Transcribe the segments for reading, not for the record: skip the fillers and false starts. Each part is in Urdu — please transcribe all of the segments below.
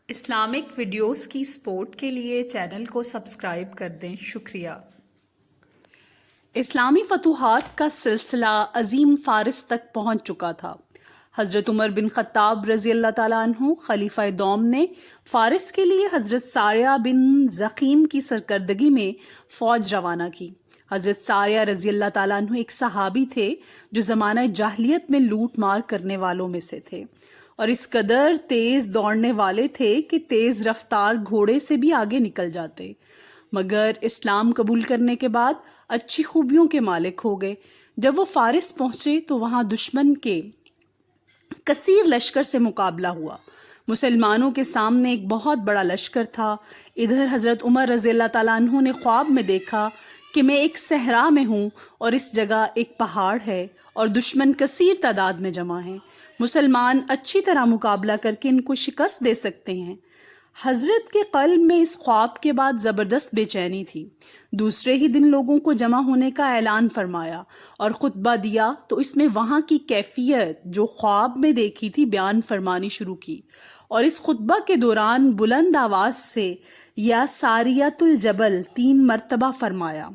اسلامک ویڈیوز کی سپورٹ کے لیے چینل کو سبسکرائب کر دیں، شکریہ۔ اسلامی فتوحات کا سلسلہ عظیم فارس تک پہنچ چکا تھا۔ حضرت عمر بن خطاب رضی اللہ تعالیٰ عنہ خلیفہ دوم نے فارس کے لیے حضرت ساریہ بن زخیم کی سرکردگی میں فوج روانہ کی۔ حضرت ساریہ رضی اللہ تعالیٰ عنہ ایک صحابی تھے جو زمانہ جاہلیت میں لوٹ مار کرنے والوں میں سے تھے اور اس قدر تیز دوڑنے والے تھے کہ تیز رفتار گھوڑے سے بھی آگے نکل جاتے، مگر اسلام قبول کرنے کے بعد اچھی خوبیوں کے مالک ہو گئے۔ جب وہ فارس پہنچے تو وہاں دشمن کے کثیر لشکر سے مقابلہ ہوا۔ مسلمانوں کے سامنے ایک بہت بڑا لشکر تھا۔ ادھر حضرت عمر رضی اللہ تعالیٰ عنہ نے خواب میں دیکھا کہ میں ایک صحرا میں ہوں اور اس جگہ ایک پہاڑ ہے اور دشمن کثیر تعداد میں جمع ہیں۔ مسلمان اچھی طرح مقابلہ کر کے ان کو شکست دے سکتے ہیں۔ حضرت کے قلب میں اس خواب کے بعد زبردست بے چینی تھی۔ دوسرے ہی دن لوگوں کو جمع ہونے کا اعلان فرمایا اور خطبہ دیا تو اس میں وہاں کی کیفیت جو خواب میں دیکھی تھی بیان فرمانی شروع کی، اور اس خطبہ کے دوران بلند آواز سے یا ساریۃ الجبل 3 مرتبہ فرمایا۔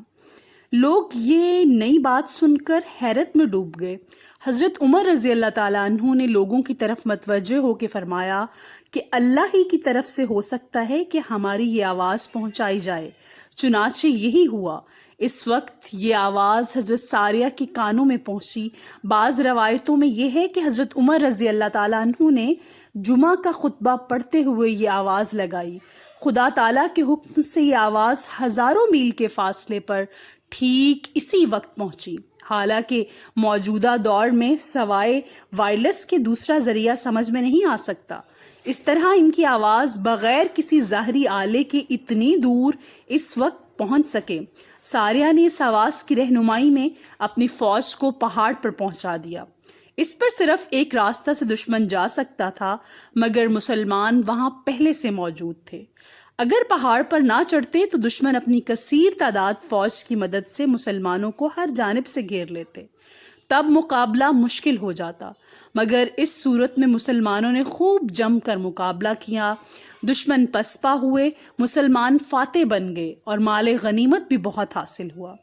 لوگ یہ نئی بات سن کر حیرت میں ڈوب گئے۔ حضرت عمر رضی اللہ تعالیٰ عنہ نے لوگوں کی طرف متوجہ ہو کے فرمایا کہ اللہ ہی کی طرف سے ہو سکتا ہے کہ ہماری یہ آواز پہنچائی جائے۔ چنانچہ یہی ہوا۔ اس وقت یہ آواز حضرت ساریہ کے کانوں میں پہنچی۔ بعض روایتوں میں یہ ہے کہ حضرت عمر رضی اللہ تعالیٰ عنہ نے جمعہ کا خطبہ پڑھتے ہوئے یہ آواز لگائی۔ خدا تعالیٰ کے حکم سے یہ آواز ہزاروں میل کے فاصلے پر ٹھیک اسی وقت پہنچی۔ حالانکہ موجودہ دور میں سوائے وائرلیس کے دوسرا ذریعہ سمجھ میں نہیں آ سکتا، اس طرح ان کی آواز بغیر کسی ظاہری آلے کے اتنی دور اس وقت پہنچ سکے۔ ساریہ نے اس آواز کی رہنمائی میں اپنی فوج کو پہاڑ پر پہنچا دیا۔ اس پر صرف ایک راستہ سے دشمن جا سکتا تھا، مگر مسلمان وہاں پہلے سے موجود تھے۔ اگر پہاڑ پر نہ چڑھتے تو دشمن اپنی کثیر تعداد فوج کی مدد سے مسلمانوں کو ہر جانب سے گھیر لیتے، تب مقابلہ مشکل ہو جاتا، مگر اس صورت میں مسلمانوں نے خوب جم کر مقابلہ کیا۔ دشمن پسپا ہوئے، مسلمان فاتح بن گئے اور مال غنیمت بھی بہت حاصل ہوا۔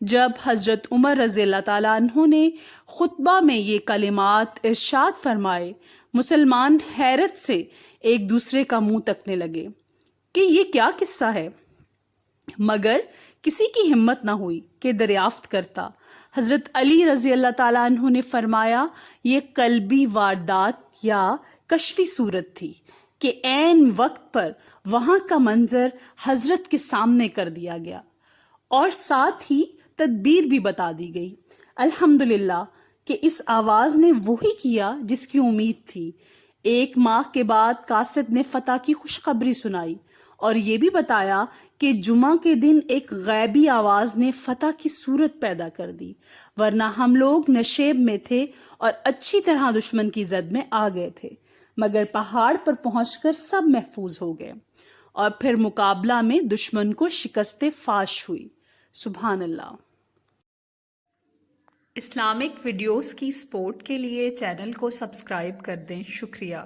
جب حضرت عمر رضی اللہ تعالیٰ عنہ نے خطبہ میں یہ کلمات ارشاد فرمائے، مسلمان حیرت سے ایک دوسرے کا منہ تکنے لگے کہ یہ کیا قصہ ہے، مگر کسی کی ہمت نہ ہوئی کہ دریافت کرتا۔ حضرت علی رضی اللہ تعالیٰ عنہ نے فرمایا، یہ قلبی واردات یا کشفی صورت تھی کہ عین وقت پر وہاں کا منظر حضرت کے سامنے کر دیا گیا اور ساتھ ہی تدبیر بھی بتا دی گئی۔ الحمدللہ کہ اس آواز نے وہی کیا جس کی امید تھی۔ 1 ماہ کے بعد قاصد نے فتح کی خوشخبری سنائی اور یہ بھی بتایا کہ جمعہ کے دن ایک غیبی آواز نے فتح کی صورت پیدا کر دی، ورنہ ہم لوگ نشیب میں تھے اور اچھی طرح دشمن کی زد میں آ گئے تھے، مگر پہاڑ پر پہنچ کر سب محفوظ ہو گئے اور پھر مقابلہ میں دشمن کو شکست فاش ہوئی۔ سبحان اللہ۔ اسلامک ویڈیوز کی سپورٹ کے لیے چینل کو سبسکرائب کر دیں، شکریہ۔